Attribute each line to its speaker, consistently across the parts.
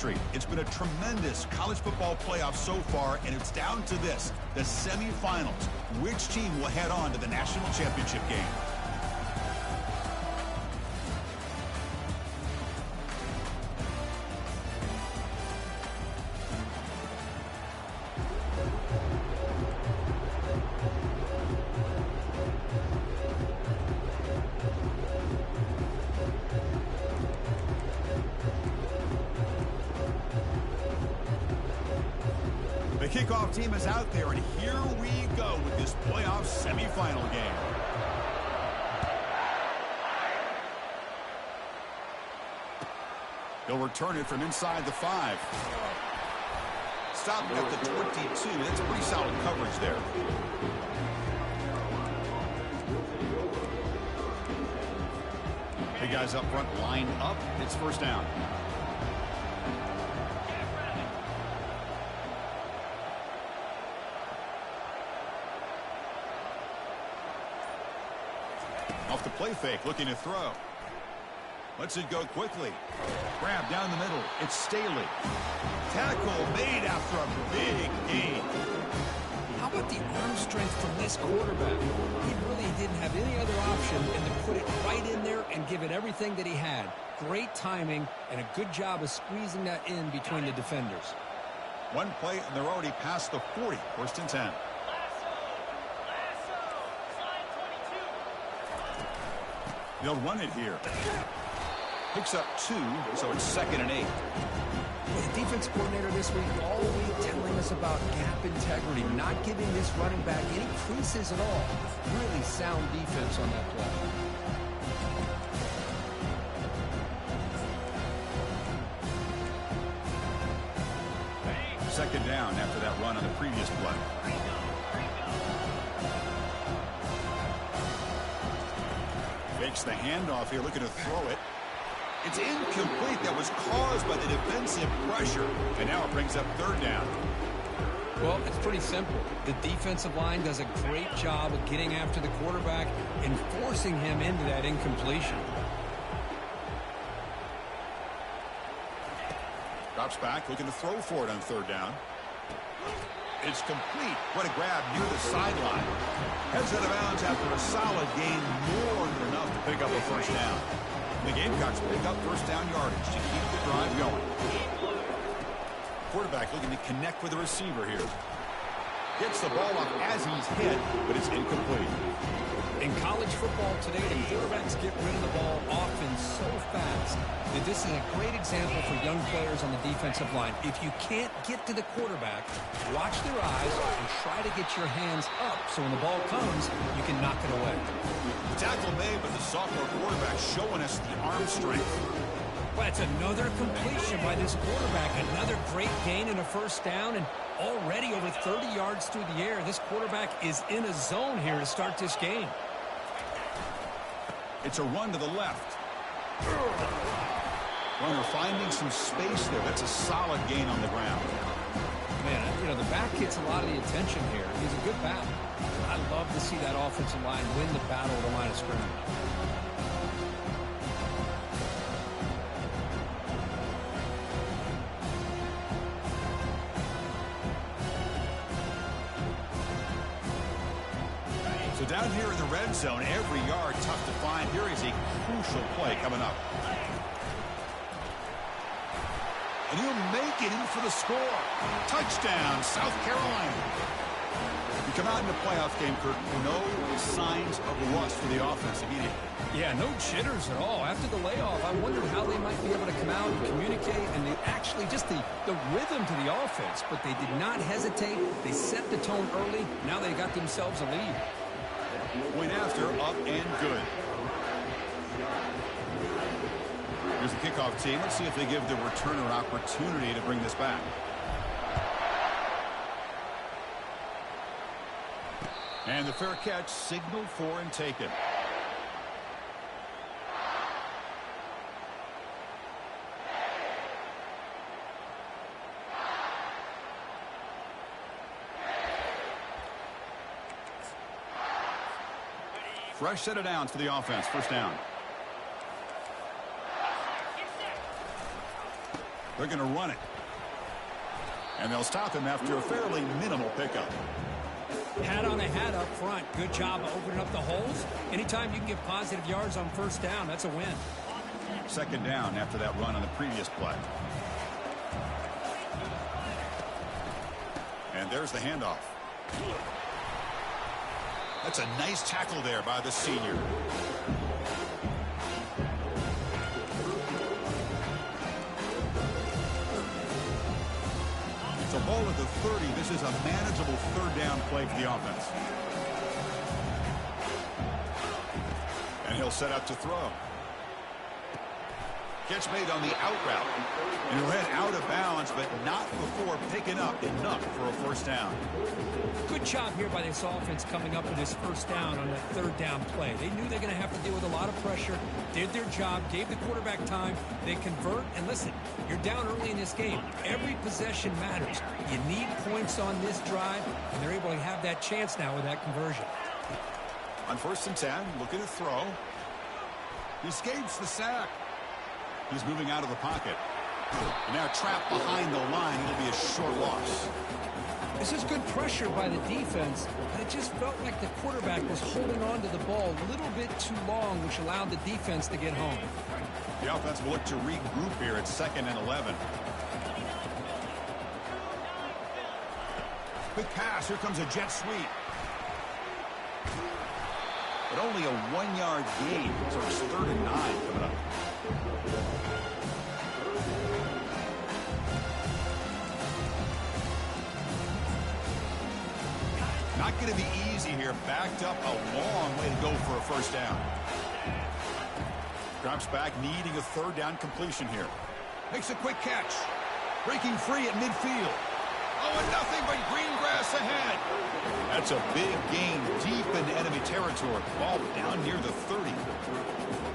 Speaker 1: streak. It's been a tremendous college football playoff so far, and it's down to this, the semifinals. Which team will head on to the national championship game? The kickoff team is out there, and here we go with this playoff semifinal game. He'll return it from inside the 5. Stopped at the 22. That's a pretty solid coverage there. The guys up front line up. It's first down. Off the play fake, looking to throw. Lets it go quickly. Grab down the middle. It's Staley. Tackle made after a big gain.
Speaker 2: How about the arm strength from this quarterback? He really didn't have any other option than to put it right in there and give it everything that he had. Great timing and a good job of squeezing that in between the defenders.
Speaker 1: One play, and they're already past the 40. First and 10. They'll run it here. Picks up 2, so it's 2nd and 8.
Speaker 2: The defense coordinator this week all week telling us about gap integrity, not giving this running back any creases at all. Really sound defense on that play.
Speaker 1: Second down after that run on the previous play. Fakes the handoff here, looking to throw it. It's incomplete. That was caused by the defensive pressure. And now it brings up third down.
Speaker 2: Well, it's pretty simple. The defensive line does a great job of getting after the quarterback and forcing him into that incompletion.
Speaker 1: Drops back, looking to throw for it on third down. It's complete. What a grab near the sideline. Heads out of bounds after a solid gain, more than enough to pick up a first down. The Gamecocks pick up first down yardage to keep the drive going. Quarterback looking to connect with the receiver here. Gets the ball up as he's hit, but it's incomplete.
Speaker 2: In college football today, the quarterbacks get rid of the ball often so fast that this is a great example for young players on the defensive line. If you can't get to the quarterback, watch their eyes and try to get your hands up so when the ball comes, you can knock it away.
Speaker 1: The tackle made, but the sophomore quarterback showing us the arm strength.
Speaker 2: Well, it's another completion by this quarterback. Another great gain and a first down, and already over 30 yards through the air. This quarterback is in a zone here to start this game.
Speaker 1: It's a run to the left. Runner finding some space there. That's a solid gain on the ground.
Speaker 2: Man, you know, the back gets a lot of the attention here. He's a good back. I love to see that offensive line win the battle at the line of scrimmage.
Speaker 1: So down here in the red zone, every yard tough to find. Here is a crucial play coming up. And he'll make it in for the score. Touchdown, South Carolina. You come out in the playoff game, Kirk, no signs of rust for the offense immediately.
Speaker 2: Yeah, no jitters at all. After the layoff, I wondered how they might be able to come out and communicate and actually just the rhythm to the offense. But they did not hesitate. They set the tone early. Now they got themselves a lead.
Speaker 1: Point after, up and good. Here's the kickoff team. Let's see if they give the returner an opportunity to bring this back. And the fair catch signaled for and taken. Fresh set of downs for the offense. First down. They're going to run it. And they'll stop him after a fairly minimal pickup.
Speaker 2: Hat on a hat up front. Good job of opening up the holes. Anytime you can get positive yards on first down, that's a win.
Speaker 1: Second down after that run on the previous play. And there's the handoff. That's a nice tackle there by the senior. It's a ball at the 30. This is a manageable third down play for the offense. And he'll set up to throw. Catch made on the out route. And he'll head out of bounds, but not before picking up enough for a first down.
Speaker 2: Good job here by this offense coming up with this first down on that third down play. They knew they're going to have to deal with a lot of pressure, did their job, gave the quarterback time. They convert, and listen, you're down early in this game. Every possession matters. You need points on this drive, and they're able to have that chance now with that conversion.
Speaker 1: On 1st and 10, looking to throw. He escapes the sack. He's moving out of the pocket. And now trapped behind the line. It'll be a short loss.
Speaker 2: This is good pressure by the defense, but it just felt like the quarterback was holding on to the ball a little bit too long, which allowed the defense to get home.
Speaker 1: The offense will look to regroup here at 2nd and 11. Quick pass. Here comes a jet sweep. But only a 1-yard gain. So it's 3rd and 9 coming up. Not going to be easy here. Backed up a long way to go for a first down. Drops back, needing a third down completion here. Makes a quick catch. Breaking free at midfield. Oh, and nothing but green grass ahead. That's a big gain deep into enemy territory. Ball down near the 30.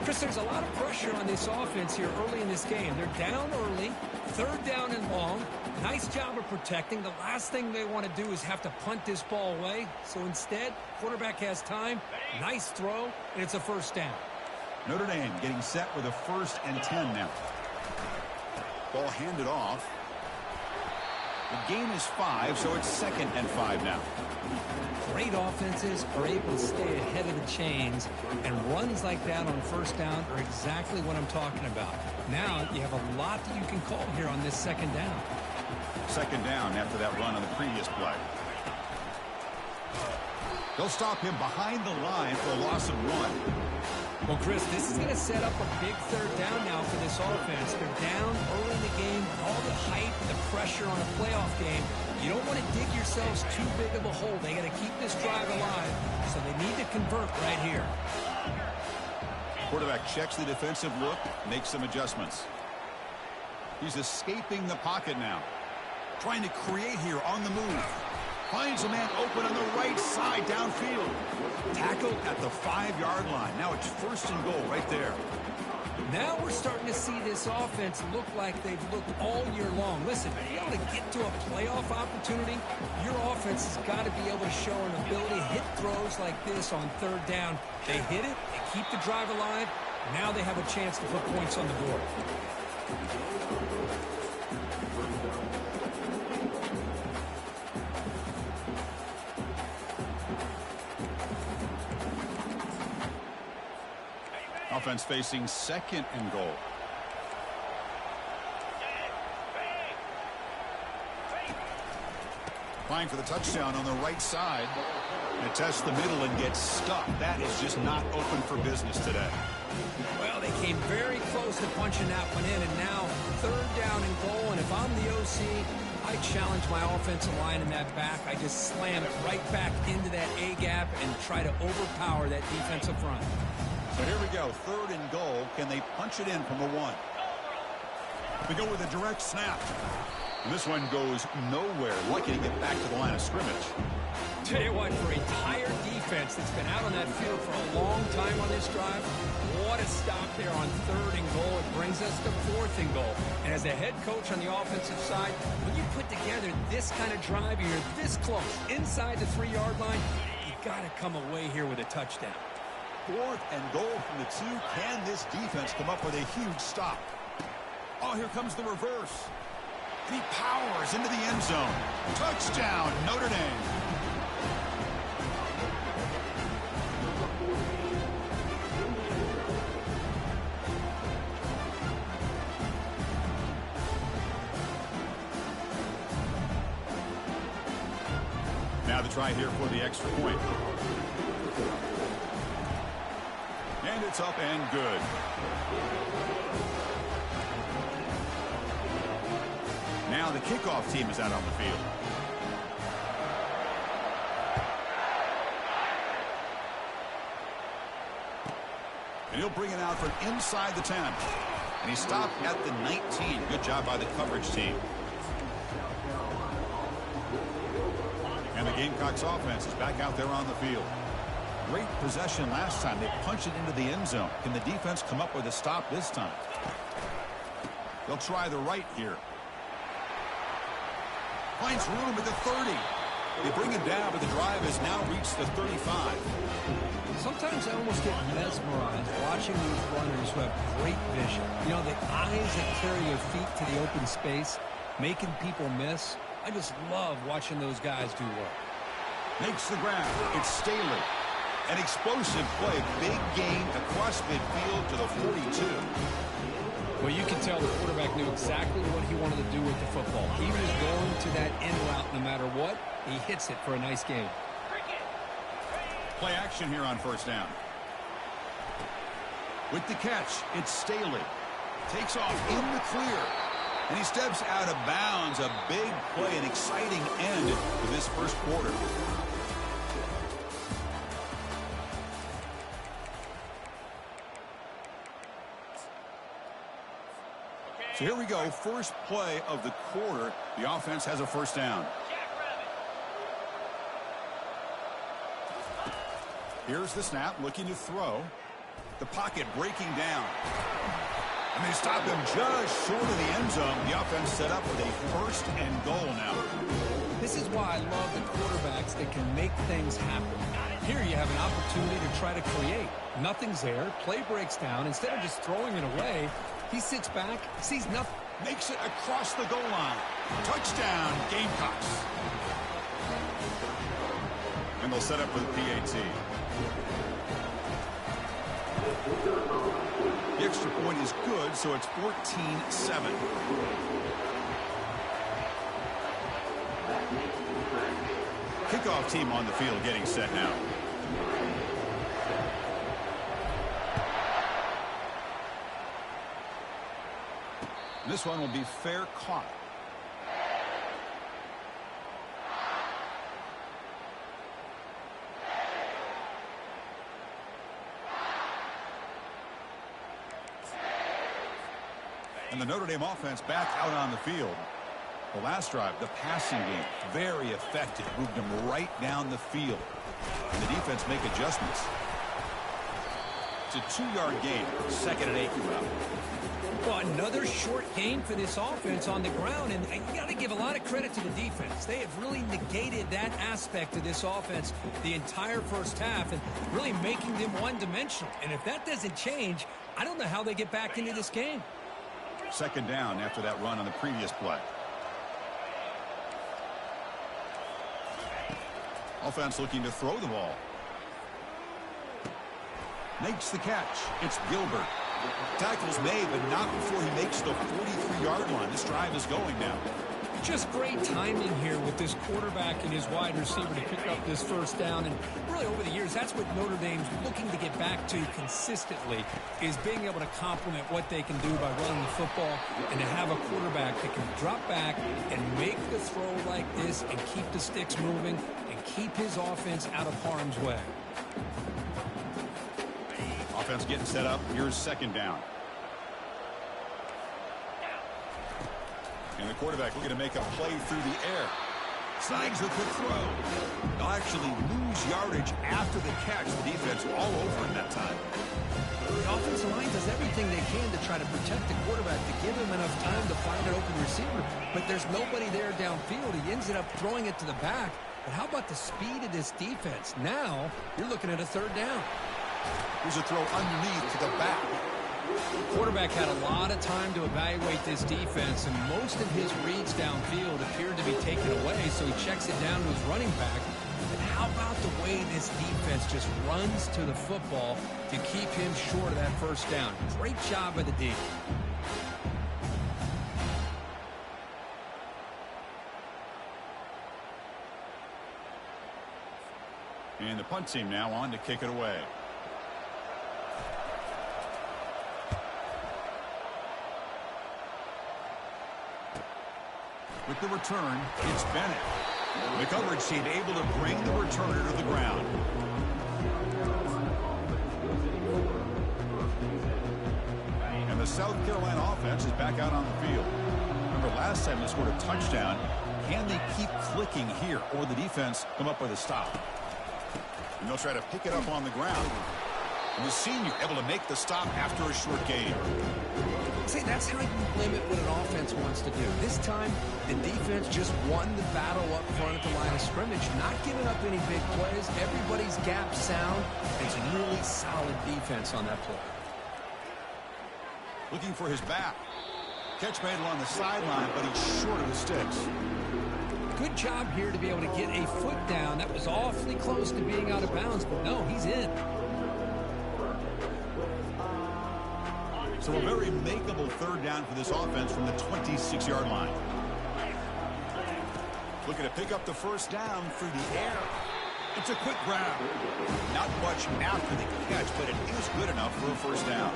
Speaker 2: Chris, there's a lot of pressure on this offense here early in this game. They're down early, third down and long. Nice job of protecting. The last thing they want to do is have to punt this ball away. So instead, quarterback has time. Nice throw, and it's a first down.
Speaker 1: Notre Dame getting set with a 1st and 10 now. Ball handed off. The game is 5, so it's 2nd and 5 now.
Speaker 2: Great offenses are able to stay ahead of the chains, and runs like that on first down are exactly what I'm talking about. Now you have a lot that you can call here on this 2nd down.
Speaker 1: 2nd down after that run on the previous play. They'll stop him behind the line for a loss of 1.
Speaker 2: Well, Chris, this is going to set up a big third down now for this offense. They're down early in the game. All the hype, the pressure on a playoff game. You don't want to dig yourselves too big of a hole. They got to keep this drive alive, so they need to convert right here.
Speaker 1: Quarterback checks the defensive look, makes some adjustments. He's escaping the pocket now. Trying to create here on the move. Finds a man open on the right side downfield. Tackle at the 5-yard line. Now it's 1st and goal right there.
Speaker 2: Now we're starting to see this offense look like they've looked all year long. Listen, to be able to get to a playoff opportunity, your offense has got to be able to show an ability to hit throws like this on third down. They hit it, they keep the drive alive. Now they have a chance to put points on the board.
Speaker 1: Offense facing 2nd and goal. Applying for the touchdown on the right side. And tests the middle and gets stuck. That is just not open for business today.
Speaker 2: Well, they came very close to punching that one in, and now third down and goal. And if I'm the OC, I challenge my offensive line in that back. I just slam it right back into that A gap and try to overpower that defensive front.
Speaker 1: So here we go, 3rd and goal. Can they punch it in from the 1? We go with a direct snap. And this one goes nowhere. Lucky to get back to the line of scrimmage.
Speaker 2: Tell you what, for a tired defense that's been out on that field for a long time on this drive, what a stop there on 3rd and goal. It brings us to 4th and goal. And as a head coach on the offensive side, when you put together this kind of drive, you're this close, inside the 3-yard line, you got to come away here with a touchdown.
Speaker 1: 4th and goal from the 2. Can this defense come up with a huge stop? Oh, here comes the reverse. And he powers into the end zone. Touchdown, Notre Dame. Now the try here for the extra point. And it's up and good. Now the kickoff team is out on the field. And he'll bring it out from inside the 10. And he stopped at the 19. Good job by the coverage team. And the Gamecocks offense is back out there on the field. Great possession last time. They punched it into the end zone. Can the defense come up with a stop this time? They'll try the right here. Finds room at the 30. They bring him down, but the drive has now reached the 35.
Speaker 2: Sometimes I almost get mesmerized watching these runners who have great vision. You know, the eyes that carry their feet to the open space, making people miss. I just love watching those guys do work.
Speaker 1: Makes the grab. It's Staley. An explosive play. Big gain across midfield to the 42.
Speaker 2: Well, you can tell the quarterback knew exactly what he wanted to do with the football. He was going to that end route no matter what. He hits it for a nice gain.
Speaker 1: Play action here on first down. With the catch, it's Staley. Takes off in the clear. And he steps out of bounds. A big play, an exciting end to this first quarter. So here we go. First play of the quarter. The offense has a first down. Here's the snap, looking to throw. The pocket breaking down. And they stop him just short of the end zone. The offense set up with a first and goal now.
Speaker 2: This is why I love the quarterbacks that can make things happen. Here you have an opportunity to try to create. Nothing's there. Play breaks down. Instead of just throwing it away, he sits back, sees nothing.
Speaker 1: Makes it across the goal line. Touchdown, Gamecocks. And they'll set up for the PAT. The extra point is good, so it's 14-7. Kickoff team on the field getting set now. This one will be fair caught. And the Notre Dame offense back out on the field. The last drive, the passing game, very effective. Moved them right down the field. And the defense make adjustments. It's a 2-yard gain. 2nd and 8 now.
Speaker 2: Well, another short gain for this offense on the ground, and you got to give a lot of credit to the defense. They have really negated that aspect of this offense the entire first half and really making them one-dimensional. And if that doesn't change, I don't know how they get back into this game.
Speaker 1: 2nd down after that run on the previous play. Offense looking to throw the ball. Makes the catch. It's Gilbert. Tackle's made, but not before he makes the 43-yard line. This drive is going now.
Speaker 2: Just great timing here with this quarterback and his wide receiver to pick up this first down. And really over the years, that's what Notre Dame's looking to get back to consistently, is being able to complement what they can do by running the football and to have a quarterback that can drop back and make the throw like this and keep the sticks moving and keep his offense out of harm's way.
Speaker 1: Offense getting set up. Here's 2nd down. And the quarterback looking to make a play through the air. Snags the quick throw. They'll actually lose yardage after the catch. The defense all over him that time.
Speaker 2: The offensive line does everything they can to try to protect the quarterback, to give him enough time to find an open receiver. But there's nobody there downfield. He ends up throwing it to the back. But how about the speed of this defense? Now you're looking at a 3rd down.
Speaker 1: Here's a throw underneath to the back.
Speaker 2: Quarterback had a lot of time to evaluate this defense, and most of his reads downfield appeared to be taken away, so he checks it down to his running back. But how about the way this defense just runs to the football to keep him short of that first down? Great job by the D.
Speaker 1: And the punt team now on to kick it away. With the return, it's Bennett. The coverage team able to bring the returner to the ground. And the South Carolina offense is back out on the field. Remember, last time they scored a touchdown. Can they keep clicking here, or the defense come up with a stop? And they'll try to pick it up on the ground. And the senior able to make the stop after a short gain.
Speaker 2: See, that's how you limit what an offense wants to do. This time, the defense just won the battle up front at the line of scrimmage, not giving up any big plays. Everybody's gap sound. It's a really solid defense on that play.
Speaker 1: Looking for his back. Catch made along the sideline, but he's short of the sticks.
Speaker 2: Good job here to be able to get a foot down. That was awfully close to being out of bounds, but no, he's in.
Speaker 1: So a very makeable third down for this offense from the 26-yard line. Looking to pick up the first down through the air. It's a quick grab. Not much after the catch, but it is good enough for a first down.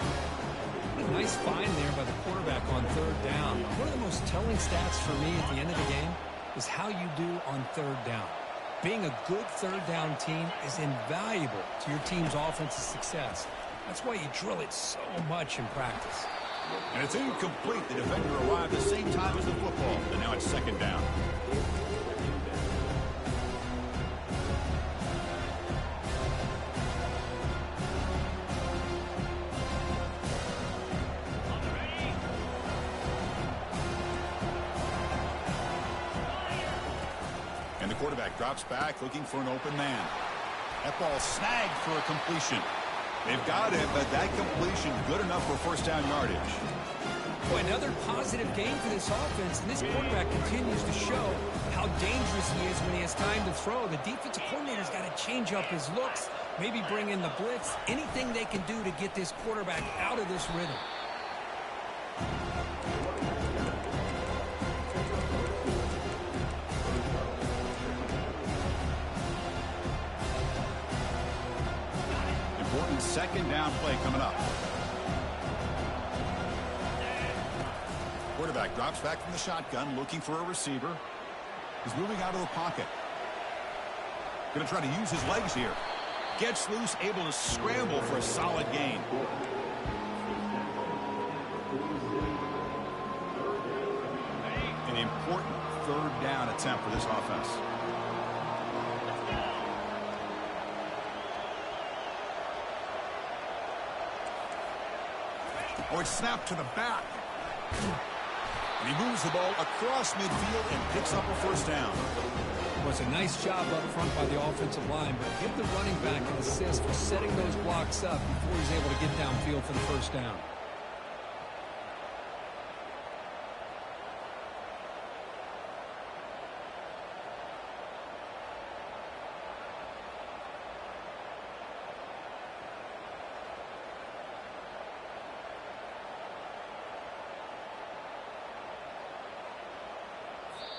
Speaker 2: A nice find there by the quarterback on third down. One of the most telling stats for me at the end of the game is how you do on third down. Being a good third down team is invaluable to your team's offensive success. That's why you drill it so much in practice.
Speaker 1: And it's incomplete. The defender arrived the same time as the football, and now it's second down. And the quarterback drops back looking for an open man. That ball snagged for a completion. They've got it, but that completion good enough for first down yardage.
Speaker 2: Boy, another positive game for this offense, and this quarterback continues to show how dangerous he is when he has time to throw. The defensive coordinator's got to change up his looks, maybe bring in the blitz, anything they can do to get this quarterback out of this rhythm.
Speaker 1: Second down play coming up. Quarterback drops back from the shotgun, looking for a receiver. He's moving out of the pocket. Going to try to use his legs here. Gets loose, able to scramble for a solid gain. An important third down attempt for this offense. Oh, it's snapped to the back. And he moves the ball across midfield and picks up a first down.
Speaker 2: It was a nice job up front by the offensive line, but give the running back an assist for setting those blocks up before he's able to get downfield for the first down.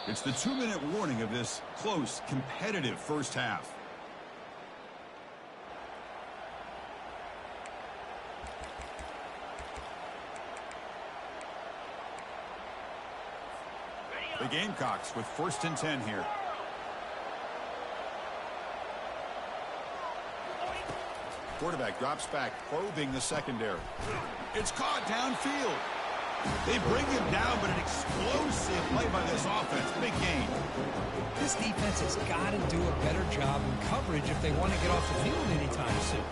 Speaker 1: It's the 2-minute warning of this close, competitive first half. The Gamecocks with 1st and 10 here. Quarterback drops back, probing the secondary. It's caught downfield. They bring him down, but an explosive play by this offense. Big gain.
Speaker 2: This defense has got to do a better job in coverage if they want to get off the field anytime soon.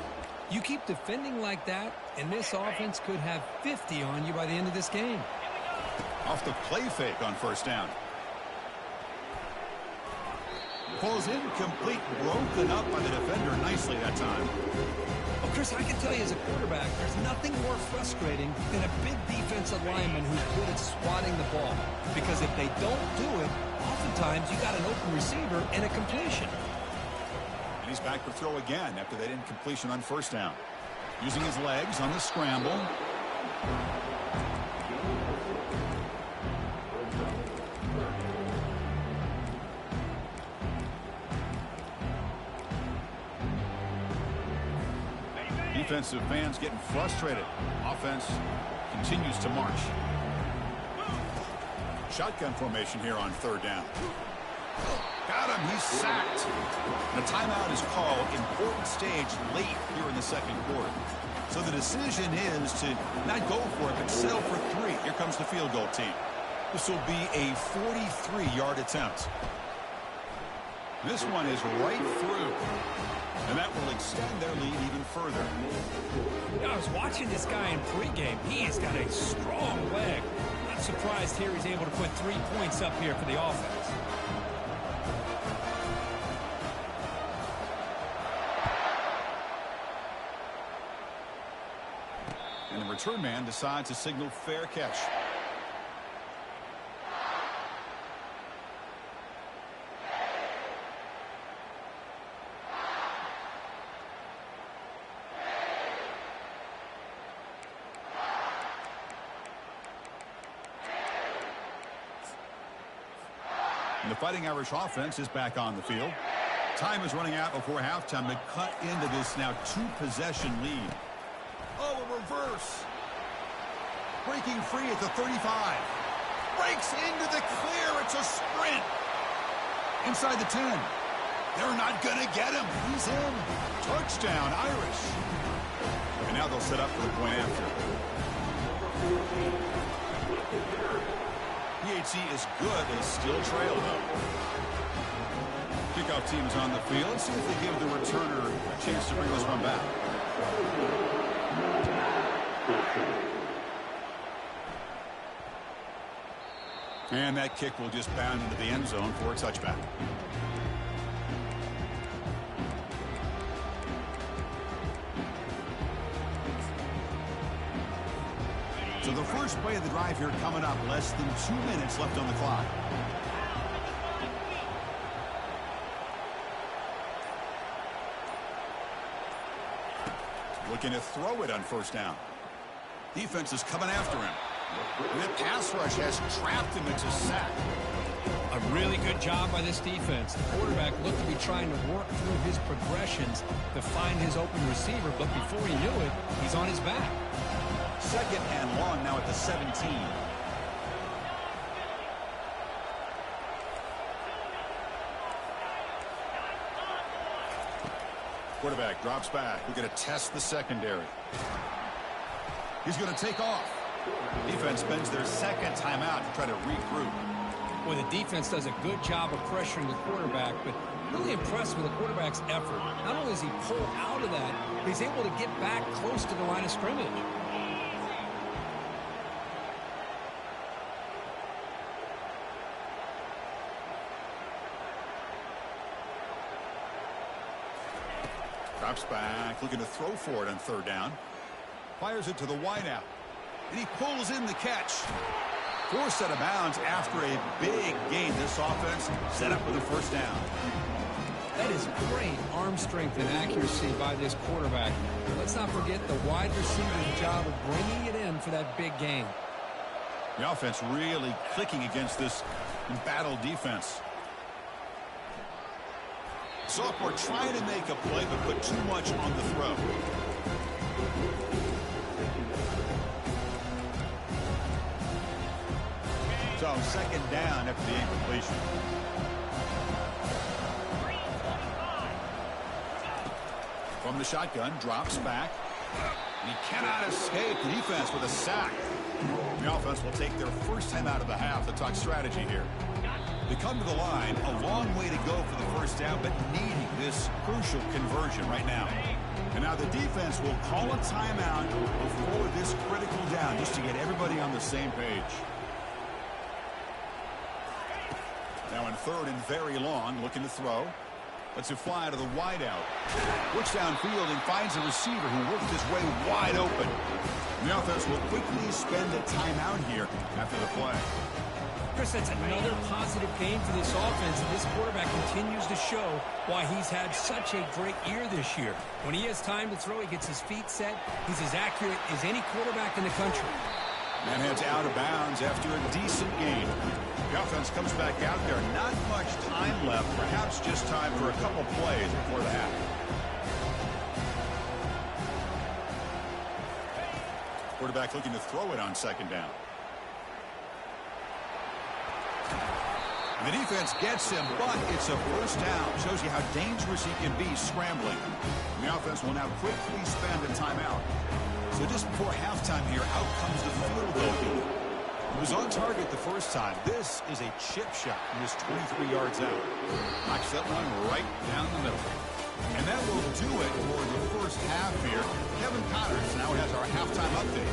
Speaker 2: You keep defending like that, and this offense could have 50 on you by the end of this game.
Speaker 1: Off the play fake on first down. Falls incomplete, broken up by the defender nicely that time.
Speaker 2: Well, Chris, I can tell you as a quarterback, there's nothing more frustrating than a big defensive lineman who's good at swatting the ball. Because if they don't do it, oftentimes you got an open receiver and a completion.
Speaker 1: And he's back for throw again after that incompletion on first down. Using his legs on the scramble. Defensive fans getting frustrated. Offense continues to march. Shotgun formation here on third down. Got him. He's sacked. The timeout is called. Important stage late here in the second quarter. So the decision is to not go for it, but settle for 3. Here comes the field goal team. This will be a 43-yard attempt. This one is right through. And that will extend their lead even further.
Speaker 2: I was watching this guy in pregame. He has got a strong leg. Not surprised here he's able to put 3 points up here for the offense.
Speaker 1: And the return man decides to signal fair catch. And the Fighting Irish offense is back on the field. Time is running out before halftime to cut into this now 2-possession lead. Oh, a reverse. Breaking free at the 35. Breaks into the clear. It's a sprint. Inside the 10. They're not going to get him. He's in. Touchdown, Irish. And now they'll set up for the point after. PHC is good. They still trail, though. Kickoff team is on the field. Let's see if they give the returner a chance to bring this one back. And that kick will just bound into the end zone for a touchback. So the first play of the drive here coming up. Less than 2 minutes left on the clock. Looking to throw it on first down. Defense is coming after him. And the pass rush has trapped him into sack.
Speaker 2: A really good job by this defense. The quarterback looked to be trying to work through his progressions to find his open receiver, but before he knew it, he's on his back.
Speaker 1: Second and long now at the 17. Quarterback drops back. We're going to test the secondary. He's going to take off. Defense spends their second timeout to try to regroup.
Speaker 2: Well, the defense does a good job of pressuring the quarterback, but really impressed with the quarterback's effort. Not only does he pull out of that, but he's able to get back close to the line of scrimmage.
Speaker 1: Drops back, looking to throw for it on third down. Fires it to the wideout. And he pulls in the catch. Forced out of bounds after a big gain. This offense set up with a first down.
Speaker 2: That is great arm strength and accuracy by this quarterback. Let's not forget the wide receiver's job of bringing it in for that big gain.
Speaker 1: The offense really clicking against this embattled defense. Sophomore trying to make a play, but put too much on the throw. So second down after the incompletion. From the shotgun, drops back. And he cannot escape the defense with a sack. The offense will take their first time out of the half to talk strategy here. They come to the line, a long way to go for the first down, but needing this crucial conversion right now. And now the defense will call a timeout before this critical down, just to get everybody on the same page. Now on third and very long, looking to throw. Lets it fly to the wideout. Looks downfield and finds a receiver who worked his way wide open. And the offense will quickly spend a timeout here after the play.
Speaker 2: Chris, that's another positive game for this offense, and this quarterback continues to show why he's had such a great year this year. When he has time to throw, he gets his feet set. He's as accurate as any quarterback in the country.
Speaker 1: And heads out of bounds after a decent game. The offense comes back out there. Not much time left. Perhaps just time for a couple plays before the half. Quarterback looking to throw it on second down. The defense gets him, but it's a first down. Shows you how dangerous he can be scrambling. And the offense will now quickly spend a timeout. So just before halftime here, out comes the field goal kicker. He was on target the first time. This is a chip shot. He was 23 yards out. Knocks that one right down the middle. And that will do it for the first half here. Kevin Connors now has our halftime update.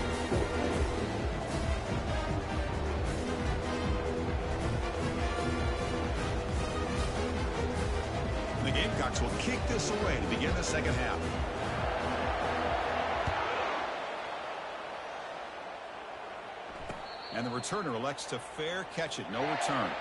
Speaker 1: The Gamecocks will kick this away to begin the second half. And the returner elects to fair catch it. No return.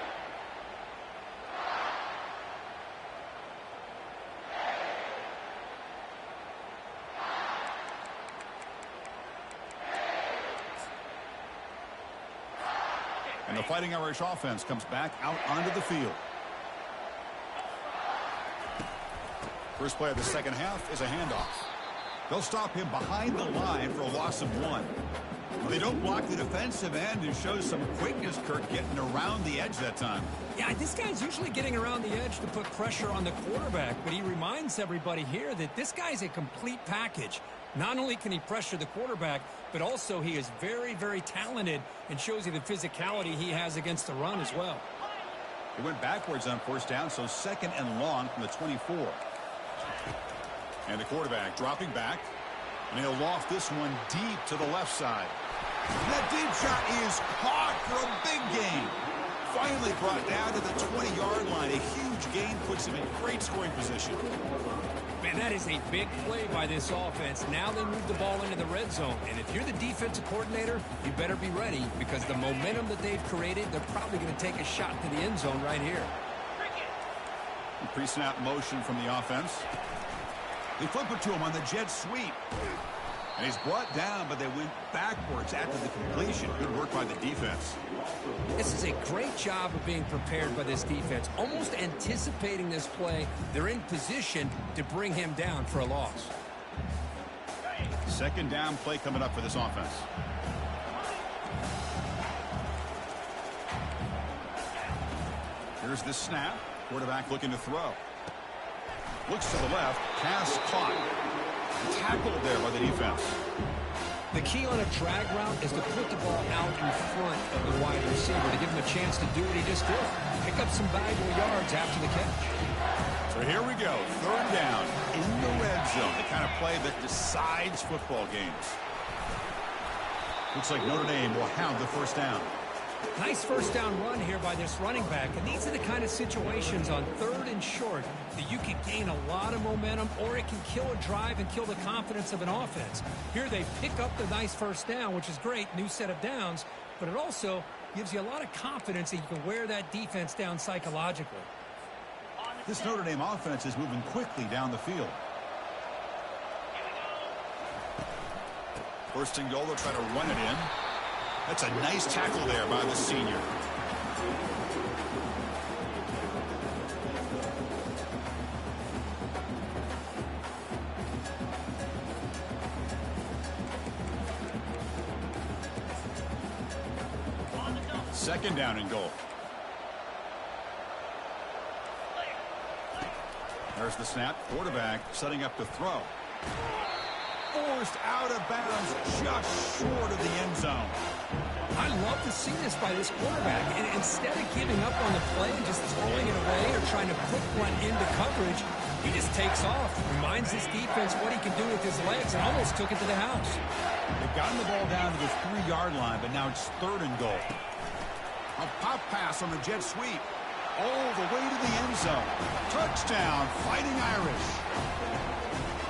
Speaker 1: And the Fighting Irish offense comes back out onto the field. First play of the second half is a handoff. They'll stop him behind the line for a loss of 1. They don't block the defensive end and show some quickness, Kirk, getting around the edge that time.
Speaker 2: Yeah, this guy's usually getting around the edge to put pressure on the quarterback, but he reminds everybody here that this guy's a complete package. Not only can he pressure the quarterback, but also he is very, very talented and shows you the physicality he has against the run as well.
Speaker 1: He went backwards on first down, so second and long from the 24. And the quarterback dropping back, and he'll loft this one deep to the left side. And that deep shot is caught for a big gain. Finally brought down to the 20-yard line. A huge gain puts him in great scoring position.
Speaker 2: Man, that is a big play by this offense. Now they move the ball into the red zone. And if you're the defensive coordinator, you better be ready because the momentum that they've created, they're probably going to take a shot to the end zone right here.
Speaker 1: Pre-snap motion from the offense. They flip it to him on the jet sweep. And he's brought down, but they went backwards after the completion. Good work by the defense.
Speaker 2: This is a great job of being prepared by this defense. Almost anticipating this play, they're in position to bring him down for a loss.
Speaker 1: Second down play coming up for this offense. Here's the snap. Quarterback looking to throw. Looks to the left. Pass caught. Tackled there by the defense.
Speaker 2: The key on a drag route is to put the ball out in front of the wide receiver to give him a chance to do what he just did. Pick up some valuable yards after the catch.
Speaker 1: So here we go. Third down in the red zone. The kind of play that decides football games. Looks like Notre Dame will have the first down.
Speaker 2: Nice first down run here by this running back. And these are the kind of situations on third and short that you can gain a lot of momentum, or it can kill a drive and kill the confidence of an offense. Here they pick up the nice first down, which is great, new set of downs, but it also gives you a lot of confidence that you can wear that defense down psychologically.
Speaker 1: This Notre Dame offense is moving quickly down the field. First and goal, they'll try to run it in. That's a nice tackle there by the senior. Second down and goal. There's the snap. Quarterback setting up to throw. Forced out of bounds just short of the end zone.
Speaker 2: I love to see this by this quarterback. And instead of giving up on the play and just throwing it away or trying to put one into coverage, he just takes off, reminds this defense what he can do with his legs, and almost took it to the house.
Speaker 1: They've gotten the ball down to the 3-yard line, but now it's third and goal. A pop pass on the jet sweep. all the way to the end zone. Touchdown, Fighting Irish.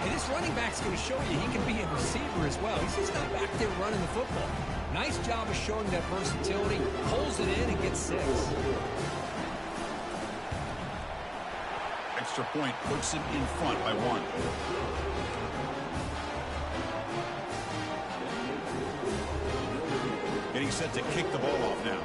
Speaker 2: And this running back's going to show you he can be a receiver as well. He's just not back there running the football. Nice job of showing that versatility. Pulls it in and gets 6.
Speaker 1: Extra point puts him in front by 1. Getting set to kick the ball off now.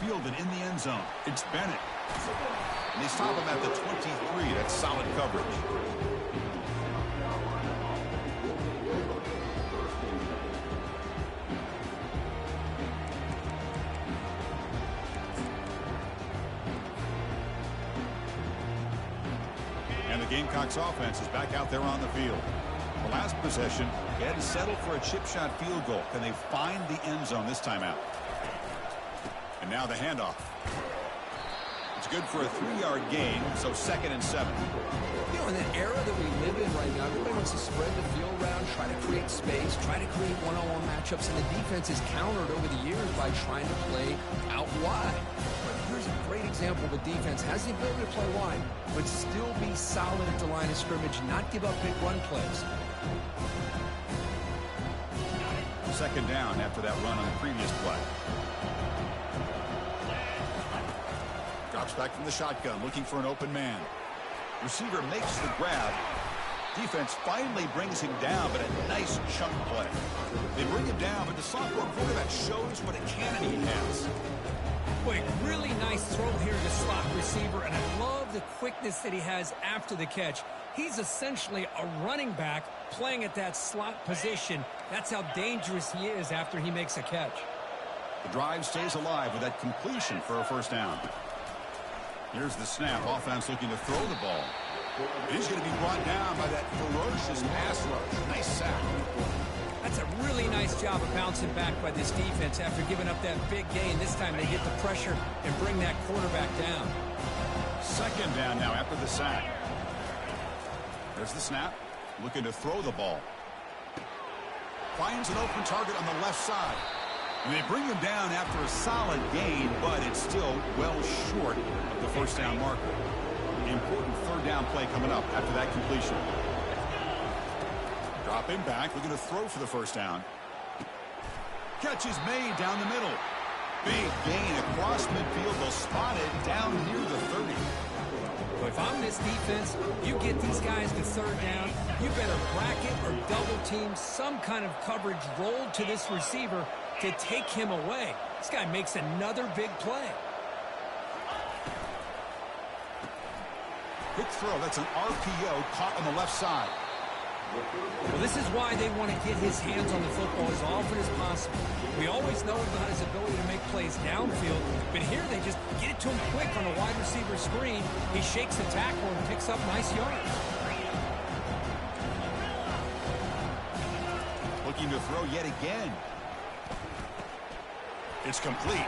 Speaker 1: Fielded in the end zone. It's Bennett. And they stop him at the 23. That's solid coverage. And the Gamecocks offense is back out there on the field. The last possession, they had to settle for a chip shot field goal. Can they find the end zone this time out? And now the handoff. It's good for a 3-yard gain, so 2nd and 7.
Speaker 2: You know, in the era that we live in right now, everybody wants to spread the field around, try to create space, try to create one-on-one matchups, and the defense is countered over the years by trying to play out wide. But here's a great example of a defense has the ability to play wide, but still be solid at the line of scrimmage, not give up big run plays.
Speaker 1: 2nd down after that run on the previous play. Drops back from the shotgun, looking for an open man. Receiver makes the grab. Defense finally brings him down, but a nice chunk play. They bring him down, but the sophomore quarterback shows what a cannon he has.
Speaker 2: Boy, really nice throw here to slot receiver, and I love the quickness that he has after the catch. He's essentially a running back playing at that slot position. That's how dangerous he is after he makes a catch.
Speaker 1: The drive stays alive with that completion for a 1st down. Here's the snap. Offense looking to throw the ball. He's going to be brought down by that ferocious pass rush. Nice sack.
Speaker 2: That's a really nice job of bouncing back by this defense after giving up that big gain. This time they get the pressure and bring that quarterback down.
Speaker 1: 2nd down now after the sack. There's the snap. Looking to throw the ball. Finds an open target on the left side. And they bring him down after a solid gain, but it's still well short of the 1st down marker. Important 3rd down play coming up after that completion. Drop him back, looking to throw for the 1st down. Catch is made down the middle. Big gain across midfield. They'll spot it down near the 30.
Speaker 2: So if I'm this defense, you get these guys to 3rd down, you better bracket or double team some kind of coverage rolled to this receiver to take him away. This guy makes another big play.
Speaker 1: Quick throw. That's an RPO caught on the left side.
Speaker 2: Well, this is why they want to get his hands on the football as often as possible. We always know about his ability to make plays downfield, but here they just get it to him quick on a wide receiver screen. He shakes the tackle and picks up nice yards.
Speaker 1: Looking to throw yet again. It's complete.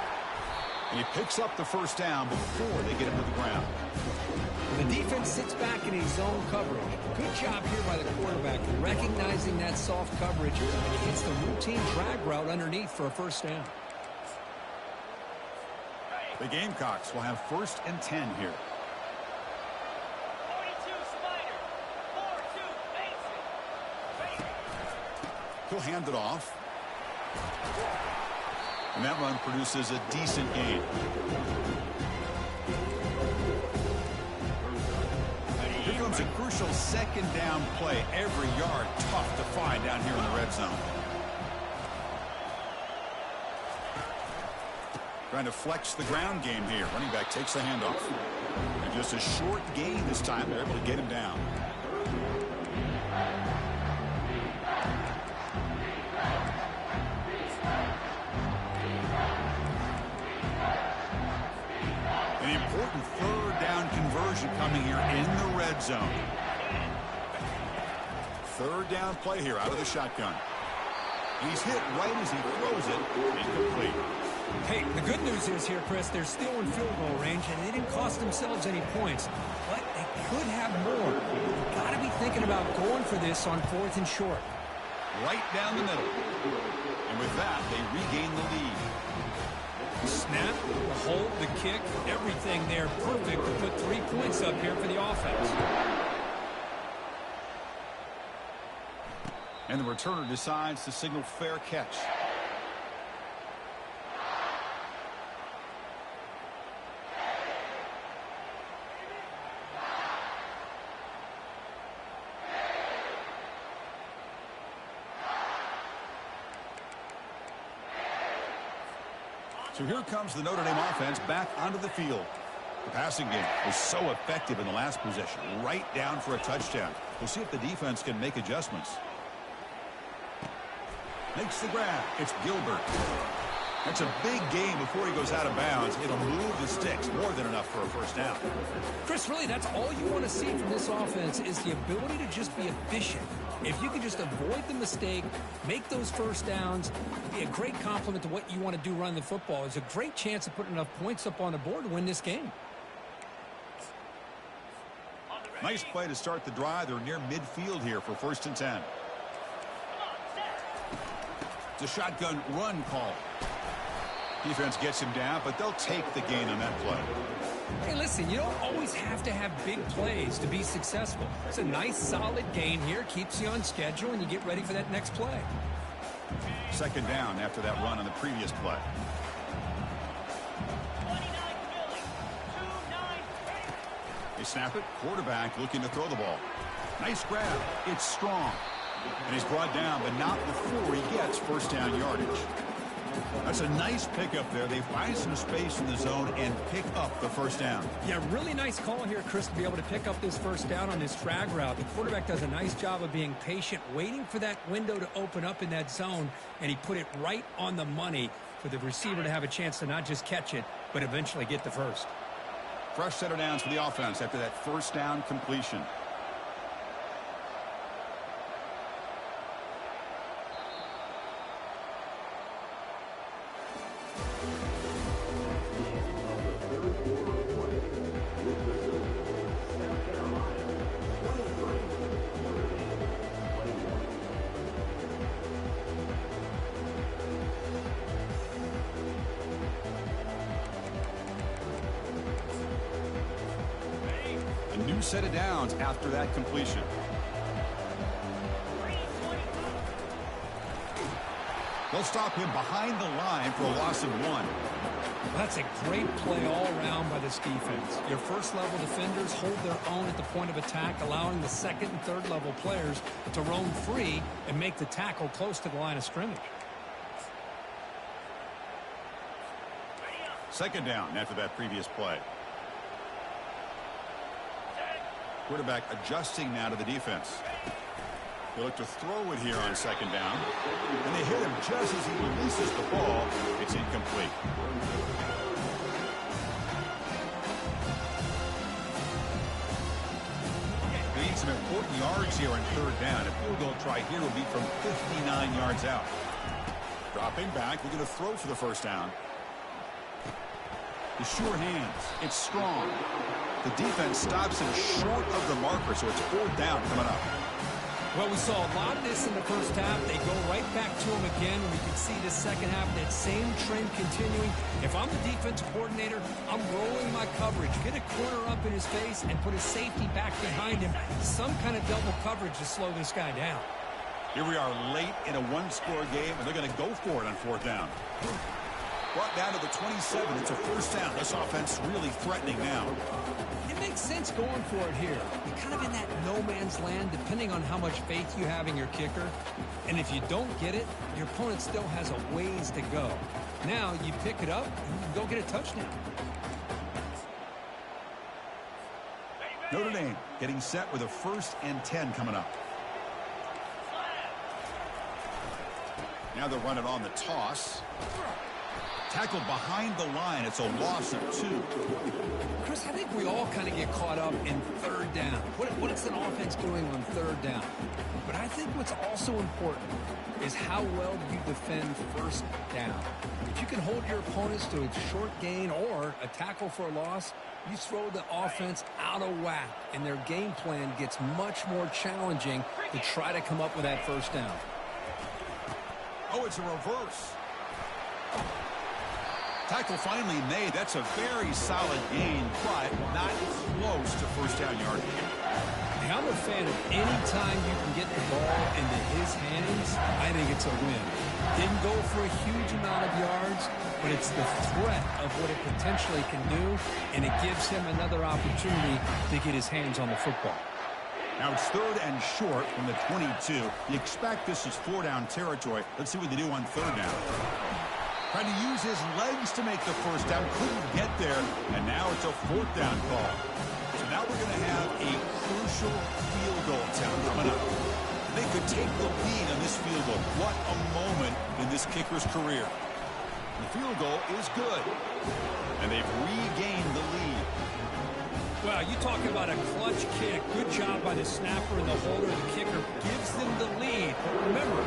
Speaker 1: And he picks up the 1st down before they get him to the ground.
Speaker 2: The defense sits back in a zone coverage. Good job here by the quarterback, recognizing that soft coverage. And he hits the routine drag route underneath for a 1st down.
Speaker 1: The Gamecocks will have 1st and 10 here.
Speaker 3: 42 Spider. 4-2 Mason.
Speaker 1: He'll hand it off. And that run produces a decent gain. Here comes a crucial 2nd down play. Every yard tough to find down here in the red zone. Trying to flex the ground game here. Running back takes the handoff. And just a short gain this time. They're able to get him down. An important 3rd down conversion coming here in the red zone. 3rd down play here out of the shotgun. He's hit right as he throws it. Incomplete.
Speaker 2: Hey, the good news is here, Chris, they're still in field goal range, and they didn't cost themselves any points. But they could have more. You've got to be thinking about going for this on 4th and short.
Speaker 1: Right down the middle. And with that, they regain the lead.
Speaker 2: Snap, the hold, the kick, everything there perfect to put 3 points up here for the offense.
Speaker 1: And the returner decides to signal fair catch. So here comes the Notre Dame offense back onto the field. The passing game was so effective in the last possession, right down for a touchdown. We'll see if the defense can make adjustments. Makes the grab. It's Gilbert. That's a big gain before he goes out of bounds. It'll move the sticks, more than enough for a first down.
Speaker 2: Chris, really, that's all you want to see from this offense is the ability to just be efficient. If you can just avoid the mistake, make those first downs, be a great compliment to what you want to do running the football. It's a great chance of putting enough points up on the board to win this game.
Speaker 1: Nice play to start the drive. They're near midfield here for 1st and 10. It's a shotgun run call. Defense gets him down, but they'll take the gain on that play.
Speaker 2: Hey, listen, you don't always have to have big plays to be successful. It's a nice, solid gain here. Keeps you on schedule, and you get ready for that next play.
Speaker 1: 2nd down after that run on the previous play.
Speaker 3: 29 Philly. 2-9.
Speaker 1: They snap it. Quarterback looking to throw the ball. Nice grab. It's strong. And he's brought down, but not before he gets first down yardage. That's a nice pickup there. They find some space in the zone and pick up the first down.
Speaker 2: Yeah, really nice call here, Chris, to be able to pick up this first down on this drag route. The quarterback does a nice job of being patient, waiting for that window to open up in that zone, and he put it right on the money for the receiver to have a chance to not just catch it, but eventually get the first.
Speaker 1: Fresh set of downs for the offense after that first down completion. Set of downs after that completion. They'll stop him behind the line for a loss of 1.
Speaker 2: Well, that's a great play all around by this defense. Your first-level defenders hold their own at the point of attack, allowing the second and third-level players to roam free and make the tackle close to the line of scrimmage.
Speaker 1: 2nd down after that previous play. Quarterback adjusting now to the defense. They look to throw it here on 2nd down. And they hit him just as he releases the ball. It's incomplete. They need some important yards here on 3rd down. A field goal try here will be from 59 yards out. Dropping back, looking to throw for the first down. The sure hands. It's strong. The defense stops him short of the marker, so it's 4th down coming up.
Speaker 2: Well, we saw a lot of this in the first half. They go right back to him again. We can see the second half, that same trend continuing. If I'm the defensive coordinator, I'm rolling my coverage. Get a corner up in his face and put a safety back behind him. Some kind of double coverage to slow this guy down.
Speaker 1: Here we are late in a one-score game, and they're going to go for it on 4th down. Brought down to the 27. It's a first down. This offense really threatening now.
Speaker 2: It makes sense going for it here. You're kind of in that no-man's land, depending on how much faith you have in your kicker. And if you don't get it, your opponent still has a ways to go. Now you pick it up and you go get a touchdown.
Speaker 1: Notre Dame getting set with a 1st and 10 coming up. Now they'll run it on the toss. Tackled behind the line. It's a loss of 2.
Speaker 2: Chris, I think we all kind of get caught up in third down. What is an offense doing on third down? But I think what's also important is how well you defend first down. If you can hold your opponents to a short gain or a tackle for a loss, you throw the offense out of whack, and their game plan gets much more challenging to try to come up with that first down.
Speaker 1: Oh, it's a reverse. Tackle finally made. That's a very solid gain, but not close to first down yardage.
Speaker 2: Hey, I'm a fan of any time you can get the ball into his hands, I think it's a win. Didn't go for a huge amount of yards, but it's the threat of what it potentially can do, and it gives him another opportunity to get his hands on the football.
Speaker 1: Now it's 3rd and short from the 22. You expect this is 4-down territory. Let's see what they do on 3rd down. Trying to use his legs to make the first down. Couldn't get there, and now it's a 4th down call. So now we're going to have a crucial field goal attempt coming up. They could take the lead on this field goal. What a moment in this kicker's career. The field goal is good, and they've regained the lead.
Speaker 2: Well, you talk about a clutch kick. Good job by the snapper and the holder. The kicker gives them the lead. But remember,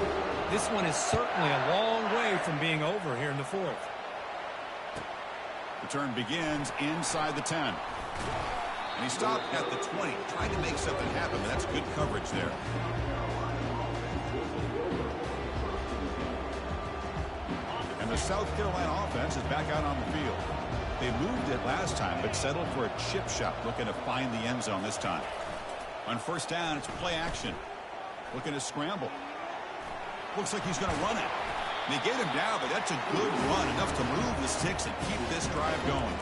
Speaker 2: this one is certainly a long way from being over here in the 4th.
Speaker 1: Return begins inside the 10. And he stopped at the 20, trying to make something happen, but that's good coverage there. And the South Carolina offense is back out on the field. They moved it last time, but settled for a chip shot, looking to find the end zone this time. On first down, it's play action. Looking to scramble. Looks like he's going to run it. They get him down, but that's a good run, enough to move the sticks and keep this drive going.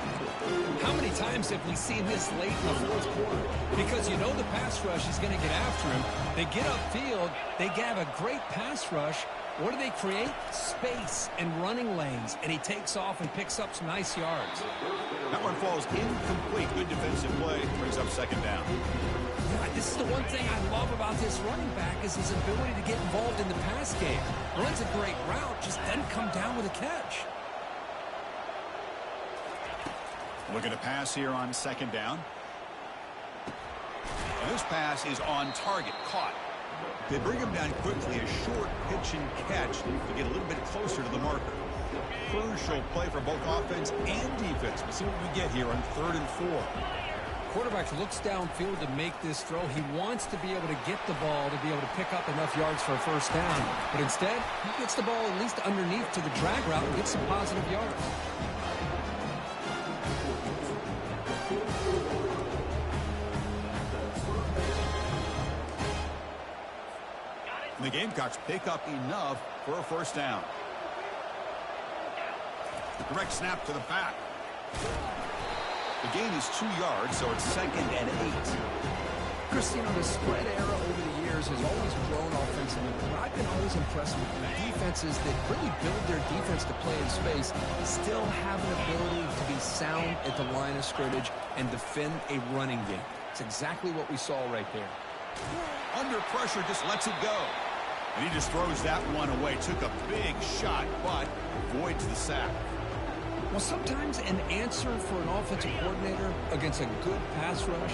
Speaker 2: How many times have we seen this late in the 4th quarter? Because you know the pass rush is going to get after him. They get upfield. They have a great pass rush. What do they create? Space and running lanes. And he takes off and picks up some nice yards.
Speaker 1: That one falls incomplete. Good defensive play. Brings up 2nd down.
Speaker 2: Yeah, this is the one thing I love about this running back is his ability to get involved in the pass game. Runs a great route, just doesn't come down with a catch.
Speaker 1: Looking to pass here on 2nd down. And this pass is on target. Caught. They bring him down quickly. A short pitch and catch to get a little bit closer to the marker. Crucial play for both offense and defense. We'll see what we get here on 3rd and 4.
Speaker 2: Quarterback looks downfield to make this throw. He wants to be able to get the ball to be able to pick up enough yards for a first down. But instead, he gets the ball at least underneath to the drag route and gets some positive yards.
Speaker 1: The Gamecocks pick up enough for a first down. Direct snap to the back. The gain is 2 yards, so it's 2nd and 8.
Speaker 2: Chris, you know, the spread era over the years has always grown offensively, but I've been always impressed with defenses that really build their defense to play in space, still have an ability to be sound at the line of scrimmage and defend a running game. It's exactly what we saw right there.
Speaker 1: Under pressure, just lets it go. And he just throws that one away. Took a big shot, but avoids the sack.
Speaker 2: Well, sometimes an answer for an offensive coordinator against a good pass rush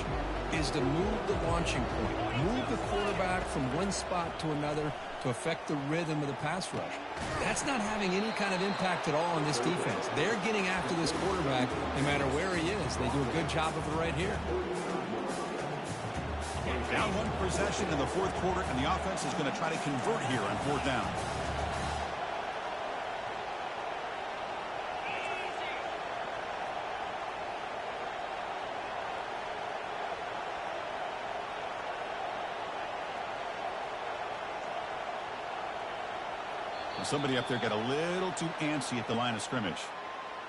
Speaker 2: is to move the launching point, move the quarterback from one spot to another to affect the rhythm of the pass rush. That's not having any kind of impact at all on this defense. They're getting after this quarterback no matter where he is. They do a good job of it right here.
Speaker 1: Down 1 possession in the 4th quarter, and the offense is going to try to convert here on 4th down. Somebody up there got a little too antsy at the line of scrimmage.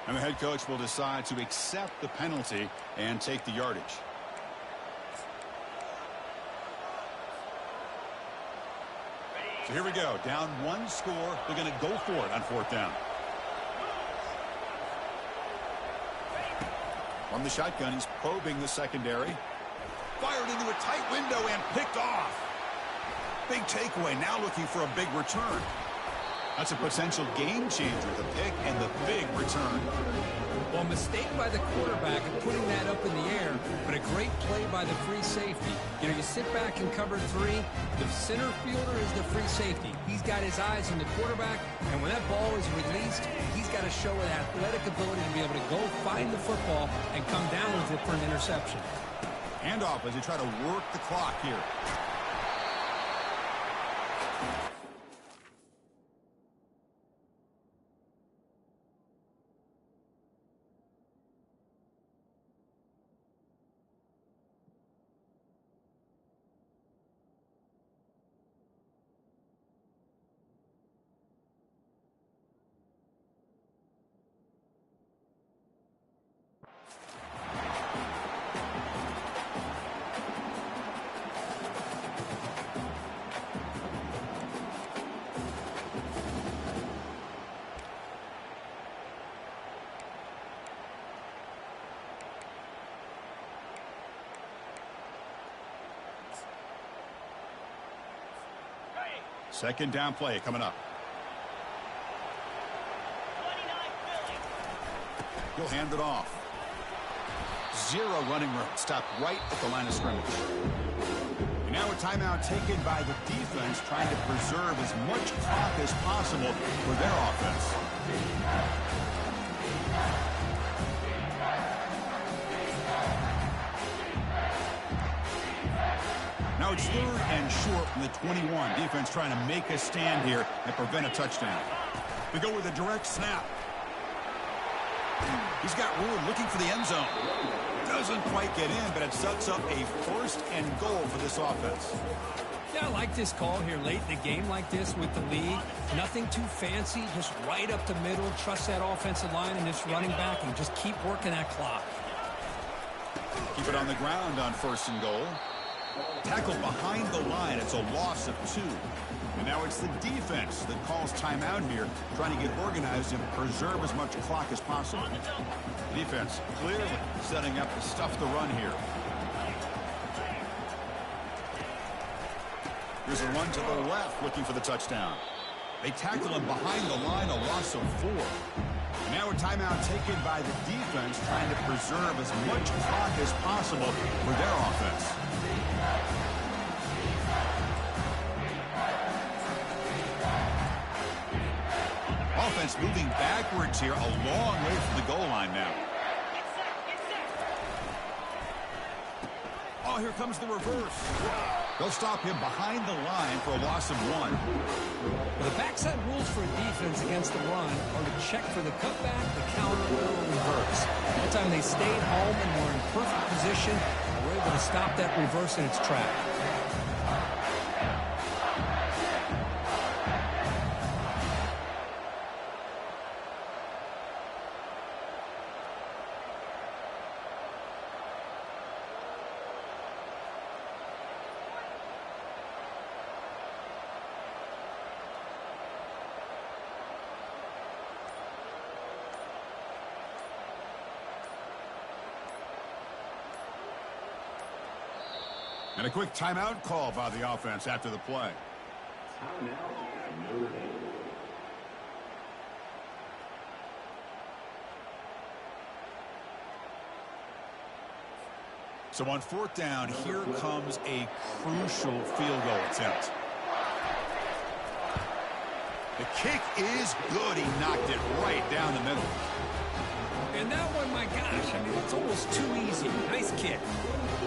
Speaker 1: And the head coach will decide to accept the penalty and take the yardage. So here we go. Down 1 score. They're going to go for it on 4th down. From the shotgun, he's probing the secondary. Fired into a tight window and picked off. Big takeaway. Now looking for a big return. That's a potential game changer, the pick and the big return.
Speaker 2: Well, mistake by the quarterback of putting that up in the air, but a great play by the free safety. You know, you sit back in cover 3, the center fielder is the free safety. He's got his eyes on the quarterback, and when that ball is released, he's got to show an athletic ability to be able to go find the football and come down with it for an interception.
Speaker 1: Handoff as they try to work the clock here. Second down play coming up.
Speaker 3: 29 Philly.
Speaker 1: He'll hand it off. Zero running room. Stopped right at the line of scrimmage. And now a timeout taken by the defense, trying to preserve as much clock as possible for their offense. Now it's 3rd and short from the 21. Defense trying to make a stand here and prevent a touchdown. We go with a direct snap. He's got room looking for the end zone. Doesn't quite get in, but it sets up a 1st and goal for this offense.
Speaker 2: Yeah, I like this call here late in the game like this with the lead. Nothing too fancy, just right up the middle. Trust that offensive line and this running back and just keep working that clock.
Speaker 1: Keep it on the ground on 1st and goal. Tackled behind the line. It's a loss of 2. And now it's the defense that calls timeout here, trying to get organized and preserve as much clock as possible. The defense clearly setting up to stuff the run here. Here's a run to the left, looking for the touchdown. They tackle him behind the line, a loss of 4. And now a timeout taken by the defense, trying to preserve as much clock as possible for their offense. Offense moving backwards here, a long way from the goal line now. Oh, here comes the reverse. They'll stop him behind the line for a loss of 1.
Speaker 2: Well, the backside rules for a defense against the run are to check for the cutback, the counter, or the reverse. That time they stayed home and were in perfect position and were able to stop that reverse in its track.
Speaker 1: And a quick timeout call by the offense after the play. So on 4th down, here comes a crucial field goal attempt. The kick is good. He knocked it right down the middle.
Speaker 2: And that one, my gosh, I mean, it's almost too easy. Nice kick.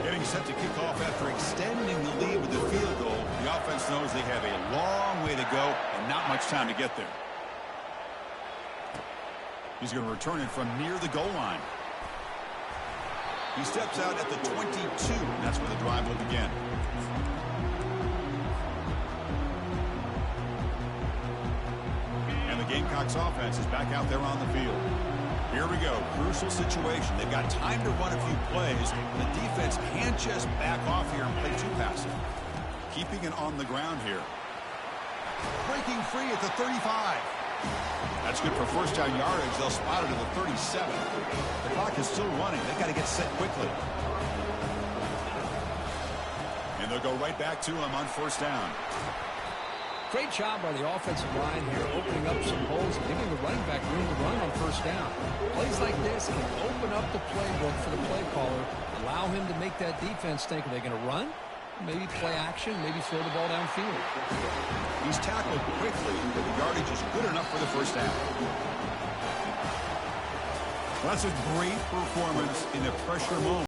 Speaker 1: Getting set to kick off after extending the lead with the field goal. The offense knows they have a long way to go and not much time to get there. He's going to return it from near the goal line. He steps out at the 22. That's where the drive will begin. And the Gamecocks offense is back out there on the field. Here we go. Crucial situation. They've got time to run a few plays. The defense can't just back off here and play too passive. Keeping it on the ground here. Breaking free at the 35. That's good for 1st down yardage. They'll spot it at the 37. The clock is still running. They've got to get set quickly. And they'll go right back to him on 1st down.
Speaker 2: Great job by the offensive line here, opening up some holes and giving the running back room to run on first down. Plays like this can open up the playbook for the play caller, allow him to make that defense think, are they going to run? Maybe play action, maybe throw the ball downfield.
Speaker 1: He's tackled quickly, but the yardage is good enough for the first half. Well, that's a great performance in a pressure moment.